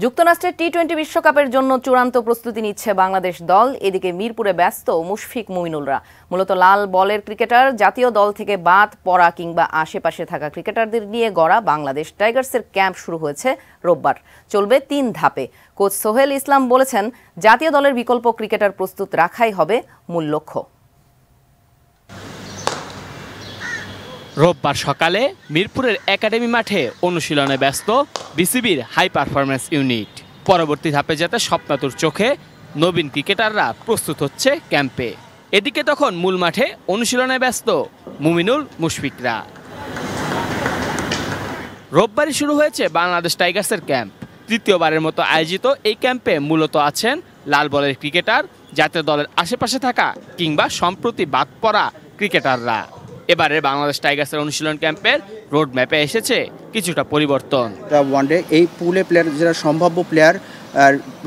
যুক্তরাষ্ট্রের টি-20 বিশ্বকাপের জন্য চূড়ান্ত প্রস্তুতি নিচ্ছে বাংলাদেশ দল। এদিকে মিরপুরে ব্যস্ত মুশফিক মুমিনুলরা। মূলত লাল বলের ক্রিকেটার, জাতীয় দল থেকে বাদ পড়া কিংবা আশেপাশে থাকা ক্রিকেটারদের নিয়ে গড়া বাংলাদেশ টাইগার্সের ক্যাম্প শুরু হয়েছে রোববার। চলবে 3 ধাপে। কোচ সোহেল ইসলাম বলেছেন, জাতীয় দলের বিকল্প ক্রিকেটার প্রস্তুত রাখাই হবে মূল লক্ষ্য। রোববার সকালে মিরপুরের একাডেমি মাঠে অনুশীলনে ব্যস্ত বিসিবির হাই পারফরম্যান্স ইউনিট। পরবর্তী ধাপে যেতে স্বপ্নাতুর চোখে নবীন ক্রিকেটাররা প্রস্তুত হচ্ছে ক্যাম্পে। এদিকে তখন মূল মাঠে অনুশীলনে ব্যস্ত মুমিনুল, মুশফিকরা। রোববারই শুরু হয়েছে বাংলাদেশ টাইগার্সের ক্যাম্প। তৃতীয়বারের মতো আয়োজিত এই ক্যাম্পে মূলত আছেন লাল বলের ক্রিকেটার, জাতীয় দলের আশেপাশে থাকা কিংবা সম্প্রতি বাদ পড়া ক্রিকেটাররা। এবারে বাংলাদেশ টাইগার্সের অনুশীলন ক্যাম্পের রোড ম্যাপে এসেছে কিছুটা পরিবর্তন। ওয়ানডে এই পুলে প্লেয়ার যারা সম্ভাব্য প্লেয়ার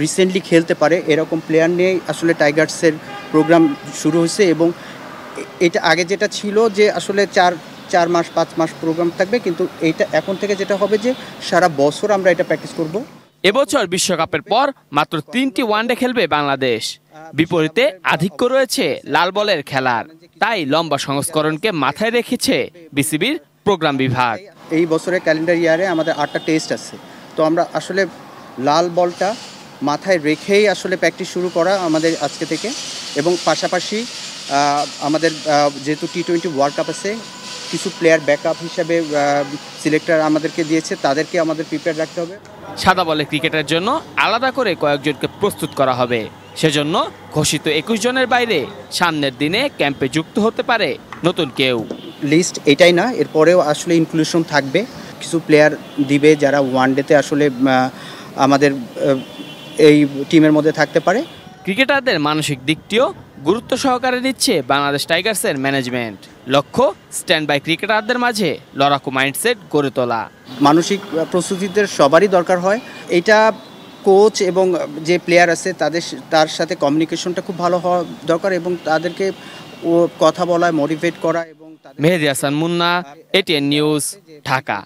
রিসেন্টলি খেলতে পারে, এরকম প্লেয়ার নিয়ে আসলে টাইগার্সের প্রোগ্রাম শুরু হয়েছে। এবং এটা আগে যেটা ছিল যে আসলে 4 মাস 5 মাস প্রোগ্রাম থাকবে, কিন্তু এইটা এখন থেকে যেটা হবে যে সারা বছর আমরা এটা প্র্যাকটিস করব। এবছর বিশ্বকাপের পর মাত্র 3টি ওয়ানডে খেলবে বাংলাদেশ। বিপরীতে আধিক্য রয়েছে লাল বলের খেলার। তাই লম্বা সংস্করণকে মাথায় রেখেছে বিসিবির প্রোগ্রাম বিভাগ। এই বছরের ক্যালেন্ডার ইয়ারে আমাদের 8টা টেস্ট আছে, তো আমরা আসলে লাল বলটা মাথায় রেখেই আসলে প্র্যাকটিস শুরু করা আমাদের আজকে থেকে। এবং পাশাপাশি আমাদের যেহেতু টি-20 ওয়ার্ল্ড কাপ আছে, কিছু প্লেয়ার ব্যাকআপ হিসাবে সিলেক্টর আমাদেরকে দিয়েছে, তাদেরকে আমাদের প্রিপেয়ার রাখতে হবে। সাদা বলে ক্রিকেটের জন্য আলাদা করে কয়েকজনকে প্রস্তুত করা হবে। সেজন্য ঘোষিত 21 জনের বাইরে সামনের দিনে ক্যাম্পে যুক্ত হতে পারে নতুন কেউ। লিস্ট এটাই না, এরপরেও আসলে ইনক্লুশন থাকবে। কিছু প্লেয়ার দিবে যারা ওয়ানডেতে আসলে আমাদের এই টিমের মধ্যে থাকতে পারে। ক্রিকেটারদের মানসিক দিকটিও গুরুত্ব সহকারে দিচ্ছে বাংলাদেশ টাইগার্সের ম্যানেজমেন্ট। লক্ষ্য, স্ট্যান্ড বাই ক্রিকেটারদের মাঝে লড়াকু মাইন্ডসেট গড়ে তোলা। মানসিক প্রস্তুতিতে সবারই দরকার হয়। এটা কোচ এবং যে প্লেয়ার আছে তার সাথে কমিউনিকেশনটা খুব ভালো হওয়া দরকার, এবং তাদেরকে কথা বলা, মোটিভেট করা। এবং মেহেদী হাসান মুন্না, এটিএন নিউজ, ঢাকা।